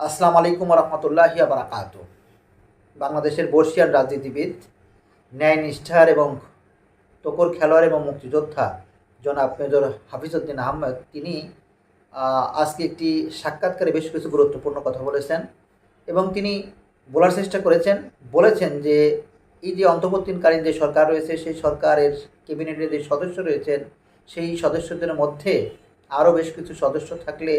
আসসালামু আলাইকুম রহমতুল্লাহি বারাকাতু। বাংলাদেশের বর্ষিয়ান রাজনীতিবিদ, ন্যায়নিষ্ঠার এবং তকর খেলোয়াড় এবং মুক্তিযোদ্ধা জনাব মেজর হাফিজউদ্দিন আহমেদ তিনি আজকে একটি সাক্ষাৎকারে বেশ কিছু গুরুত্বপূর্ণ কথা বলেছেন এবং তিনি বলার চেষ্টা বলেছেন যে এই যে অন্তর্বর্তীকালীন যে সরকার রয়েছে সেই সরকারের ক্যাবিনেটের যে সদস্য রয়েছেন সেই সদস্যদের মধ্যে আরও বেশ কিছু সদস্য থাকলে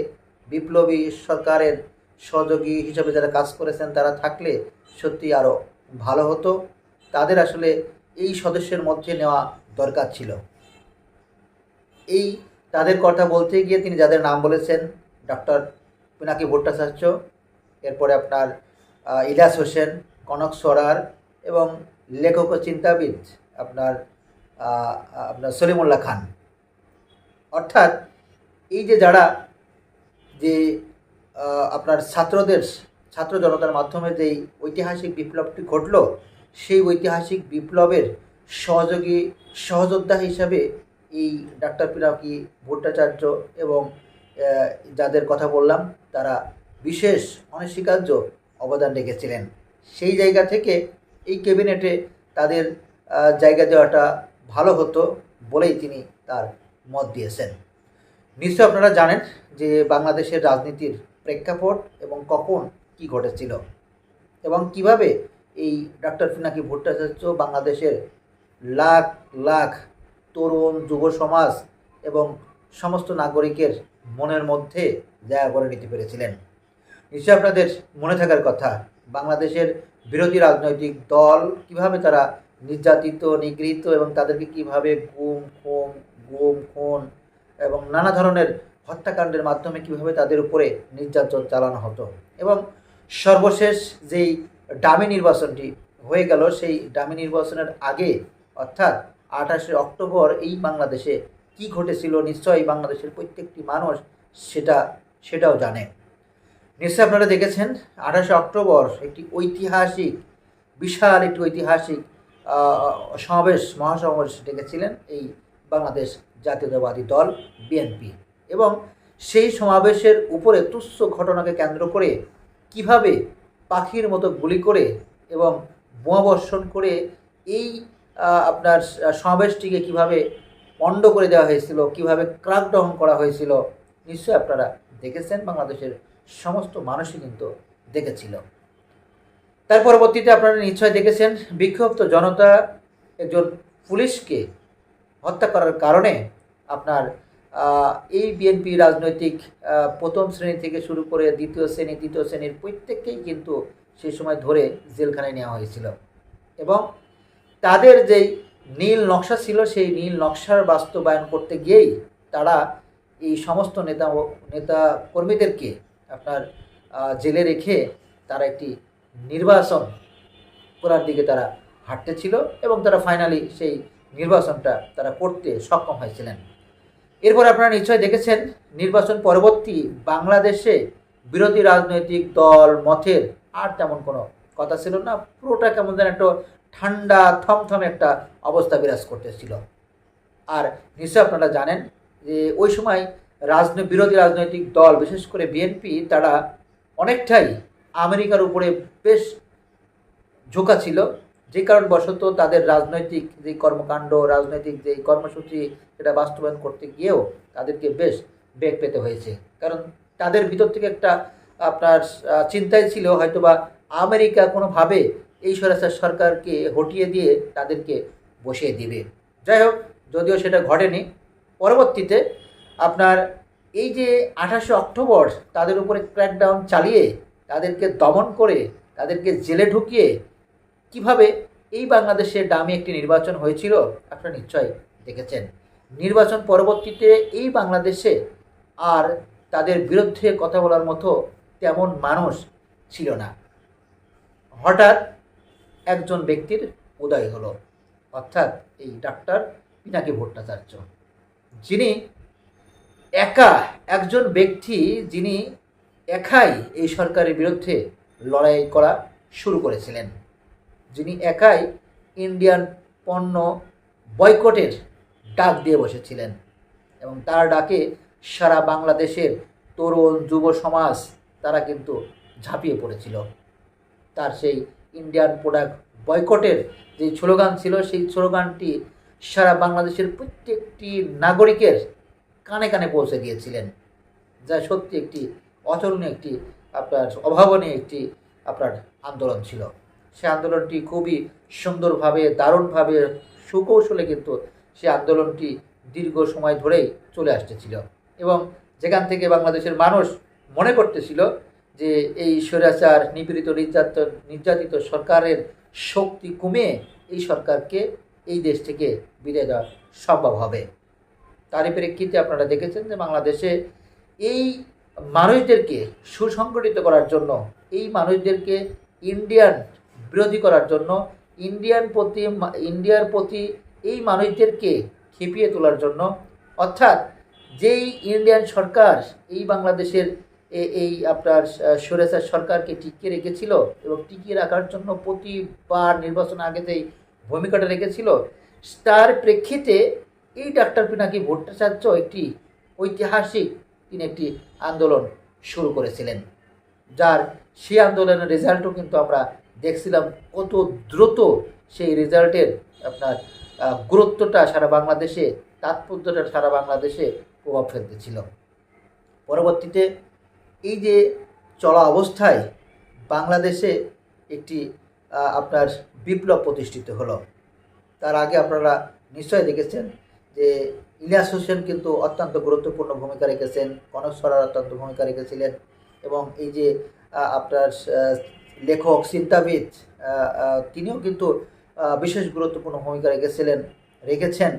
বিপ্লবী সরকারের সহযোগী হিসেবে যারা কাজ করেছেন তারা থাকলে সত্যি আরও ভালো হতো। তাদের আসলে এই সদস্যের মধ্যে নেওয়া দরকার ছিল। এই তাদের কথা বলতে গিয়ে তিনি যাদের নাম বলেছেন, ডক্টর পিনাকি ভট্টাচার্য, এরপরে আপনার ইলিয়াস হোসেন, কনক সরার এবং লেখক ও চিন্তাবিদ আপনার আপনার সলিমুল্লাহ খান। অর্থাৎ এই যে যারা যে আপনার ছাত্র জনতার মাধ্যমে যেই ঐতিহাসিক বিপ্লবটি ঘটল সেই ঐতিহাসিক বিপ্লবের সহযোদ্ধা হিসাবে এই ডাক্তার পিনাকি ভট্টাচার্য এবং যাদের কথা বললাম তারা বিশেষ অনস্বীকার্য অবদান রেখেছিলেন। সেই জায়গা থেকে এই ক্যাবিনেটে তাদের জায়গা দেওয়াটা ভালো হতো বলেই তিনি তার মত দিয়েছেন। নিশ্চয় আপনারা জানেন যে বাংলাদেশের রাজনীতির প্রেক্ষাপট এবং কখন কি ঘটেছিল এবং কিভাবে এই ডক্টর পিনাকি ভট্টাচার্য বাংলাদেশের লাখ লাখ তরুণ যুব সমাজ এবং সমস্ত নাগরিকের মনের মধ্যে জায়গা করে নিতে পেরেছিলেন। নিশ্চয় আপনাদের মনে থাকার কথা, বাংলাদেশের বিরোধী রাজনৈতিক দল কিভাবে তারা নির্যাতিত, নিগৃহীত এবং তাদেরকে কিভাবে গুম খুন এবং নানা ধরনের হত্যাকাণ্ডের মাধ্যমে কিভাবে তাদের উপরে নির্যাতন চালানো হতো। এবং সর্বশেষ যেই ডামি নির্বাচনটি হয়ে গেল সেই ডামি নির্বাচনের আগে অর্থাৎ 28শে অক্টোবর এই বাংলাদেশে কি ঘটেছিল নিশ্চয়ই বাংলাদেশের প্রত্যেকটি মানুষ সেটাও জানে। নিশ্চয়ই আপনারা দেখেছেন 28শে অক্টোবর একটি ঐতিহাসিক বিশাল একটি ঐতিহাসিক মহাসমাবেশ ডেকেছিলেন এই বাংলাদেশ জাতীয়তাবাদী দল বিএনপি এবং সেই সমাবেশের উপরে তুচ্ছ ঘটনাকে কেন্দ্র করে কিভাবে পাখির মতো গুলি করে এবং বোমাবর্ষণ করে এই আপনার সমাবেশটিকে কিভাবে পণ্ড করে দেওয়া হয়েছিল, কিভাবে ক্র্যাকডাউন করা হয়েছিল নিশ্চয়ই আপনারা দেখেছেন, বাংলাদেশের সমস্ত মানুষই কিন্তু দেখেছিল। তার পরবর্তীতে আপনারা নিশ্চয় দেখেছেন বিক্ষুব্ধ জনতা একজন পুলিশকে হত্যা করার কারণে আপনার এই বিএনপি রাজনৈতিক প্রথম শ্রেণী থেকে শুরু করে দ্বিতীয় শ্রেণীর প্রত্যেককেই কিন্তু সেই সময় ধরে জেলখানায় নেওয়া হয়েছিল এবং তাদের যেই নীল নকশা ছিল সেই নীল নকশার বাস্তবায়ন করতে গিয়েই তারা এই সমস্ত নেতা কর্মীদেরকে আপনার জেলে রেখে তারা একটি নির্বাচন করার দিকে তারা হাঁটতেছিল এবং তারা ফাইনালি সেই নির্বাচনটা তারা করতে সক্ষম হয়েছিলেন। এরপর আপনারা নিশ্চয় দেখেছেন নির্বাচন পরবর্তী বাংলাদেশে বিরোধী রাজনৈতিক দল মতের আর তেমন কোনো কথা ছিল না। পুরোটা কেমন যেন একটা ঠান্ডা থমথমে একটা অবস্থা বিরাজ করতেছিল। আর নিশ্চয় আপনারা জানেন যে ওই সময় বিরোধী রাজনৈতিক দল বিশেষ করে বিএনপি তারা অনেকটাই আমেরিকার উপরে বেশ ঝোঁকা ছিল, যে কারণবশত তাদের রাজনৈতিক যে কর্মকাণ্ড, রাজনৈতিক যে কর্মসূচি সেটা বাস্তবায়ন করতে গিয়েও তাদেরকে বেশ বেগ পেতে হয়েছে। কারণ তাদের ভিতর থেকে একটা আপনার চিন্তাই ছিল হয়তোবা আমেরিকা কোনোভাবে এই স্বৈরাচার সরকারকে হটিয়ে দিয়ে তাদেরকে বসিয়ে দিবে। যাই হোক, যদিও সেটা ঘটেনি। পরবর্তীতে আপনার এই যে 28শে অক্টোবর তাদের উপরে ক্র্যাকডাউন চালিয়ে তাদেরকে দমন করে তাদেরকে জেলে ঢুকিয়ে কিভাবে এই বাংলাদেশে ডামি একটি নির্বাচন হয়েছিল আপনারা নিশ্চয়ই দেখেছেন। নির্বাচন পরবর্তীতে এই বাংলাদেশে আর তাদের বিরুদ্ধে কথা বলার মতো তেমন মানুষ ছিল না। হঠাৎ একজন ব্যক্তির উদয় হলো, অর্থাৎ এই ডাক্তার পিনাকি ভট্টাচার্য, যিনি একজন ব্যক্তি যিনি একাই এই সরকারের বিরুদ্ধে লড়াই করা শুরু করেছিলেন, যিনি একাই ইন্ডিয়ান পণ্য বয়কটের ডাক দিয়ে বসেছিলেন এবং তার ডাকে সারা বাংলাদেশের তরুণ যুব সমাজ তারা কিন্তু ঝাঁপিয়ে পড়েছিল। তার সেই ইন্ডিয়ান প্রোডাক্ট বয়কটের যে স্লোগান ছিল, সেই স্লোগানটি সারা বাংলাদেশের প্রত্যেকটি নাগরিকের কানে কানে পৌঁছে দিয়েছিলেন, যা সত্যি একটি অতুলনীয় একটি আপনার অভাবনীয় একটি আপনার আন্দোলন ছিল। সে আন্দোলনটি খুবই সুন্দরভাবে, দারুণভাবে, সুকৌশলে কিন্তু সে আন্দোলনটি দীর্ঘ সময় ধরেই চলে আসতেছিল এবং যেখান থেকে বাংলাদেশের মানুষ মনে করতেছিল যে এই স্বৈরাচার নিপীড়িত নির্যাতিত সরকারের শক্তি কমিয়ে এই সরকারকে এই দেশ থেকে বিদায় দেওয়া সম্ভব হবে। তারই প্রেক্ষিতে আপনারা দেখেছেন যে বাংলাদেশে এই মানুষদেরকে সুসংগঠিত করার জন্য, এই মানুষদেরকে ইন্ডিয়ান বিরোধী করার জন্য, ইন্ডিয়ার প্রতি এই মানুষদেরকে খেপিয়ে তোলার জন্য, অর্থাৎ যেই ইন্ডিয়ান সরকার এই বাংলাদেশের এই আপনার স্বৈরাচার সরকারকে টিকিয়ে রেখেছিল এবং টিকিয়ে রাখার জন্য প্রতিবার নির্বাচন আগেতেই ভূমিকাটা রেখেছিল, তার প্রেক্ষিতে এই ডাক্তার পিনাকি ভট্টাচার্য একটি ঐতিহাসিক তিনি একটি আন্দোলন শুরু করেছিলেন, যার সেই আন্দোলনের রেজাল্টও কিন্তু আমরা দেখছিলাম কত দ্রুত সেই রেজাল্টের আপনার গুরুত্বটা সারা বাংলাদেশে, তাৎপর্যটা সারা বাংলাদেশে প্রভাব ফেলতেছিল। পরবর্তীতে এই যে চলা অবস্থায় বাংলাদেশে একটি আপনার বিপ্লব প্রতিষ্ঠিত হলো। তার আগে আপনারা নিশ্চয়ই দেখেছেন যে ইলিয়াস হোসেন কিন্তু অত্যন্ত গুরুত্বপূর্ণ ভূমিকা রেখেছেন, কনক সরার অত্যন্ত ভূমিকা রেখেছিলেন এবং এই যে আপনার লেখক চিন্তাবিদ তিনিও কিন্তু বিশেষ গুরুত্বপূর্ণ ভূমিকা রেখেছেন।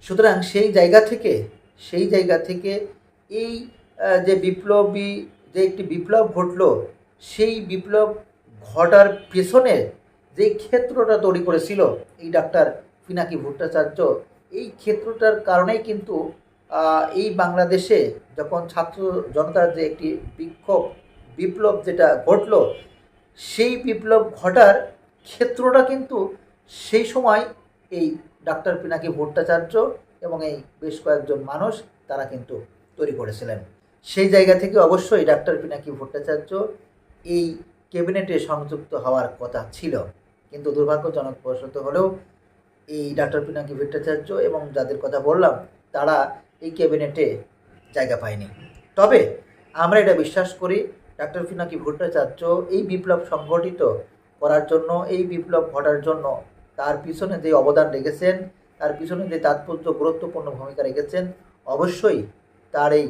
সুতরাং সেই জায়গা থেকে এই যে বিপ্লবী যে একটি বিপ্লব ঘটলো, সেই বিপ্লব ঘটার পেছনে যে ক্ষেত্রটা তৈরি করেছিল এই ডাক্তার পিনাকি ভট্টাচার্য, এই ক্ষেত্রটার কারণেই কিন্তু এই বাংলাদেশে যখন ছাত্র জনতার যে একটি বিপ্লব যেটা ঘটলো, সেই বিপ্লব ঘটার ক্ষেত্রটা কিন্তু সেই সময় এই ডাক্তার পিনাকি ভট্টাচার্য এবং এই বেশ কয়েকজন মানুষ তারা কিন্তু তৈরি করেছিলেন। সেই জায়গা থেকে অবশ্যই ডাক্তার পিনাকি ভট্টাচার্য এই ক্যাবিনেটে সংযুক্ত হওয়ার কথা ছিল, কিন্তু দুর্ভাগ্যজনকবশত হলেও এই ডাক্তার পিনাকি ভট্টাচার্য এবং যাদের কথা বললাম তারা এই ক্যাবিনেটে জায়গা পায়নি। তবে আমরা এটা বিশ্বাস করি ডাক্তার পিনাকি ভট্টাচার্য এই বিপ্লব সংগঠিত করার জন্য, এই বিপ্লব ঘটার জন্য তার পিছনে যে অবদান রেখেছেন, তার পিছনে যে তাৎপর্য গুরুত্বপূর্ণ ভূমিকা রেখেছেন, অবশ্যই তার এই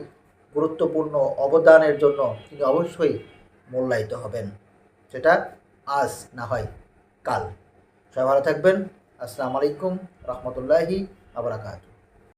গুরুত্বপূর্ণ অবদানের জন্য তিনি অবশ্যই মূল্যায়িত হবেন, সেটা আজ না হয় কাল। সবাই ভালো থাকবেন। আসসালামু আলাইকুম রহমতুল্লাহি ওয়া বারাকাতুহু।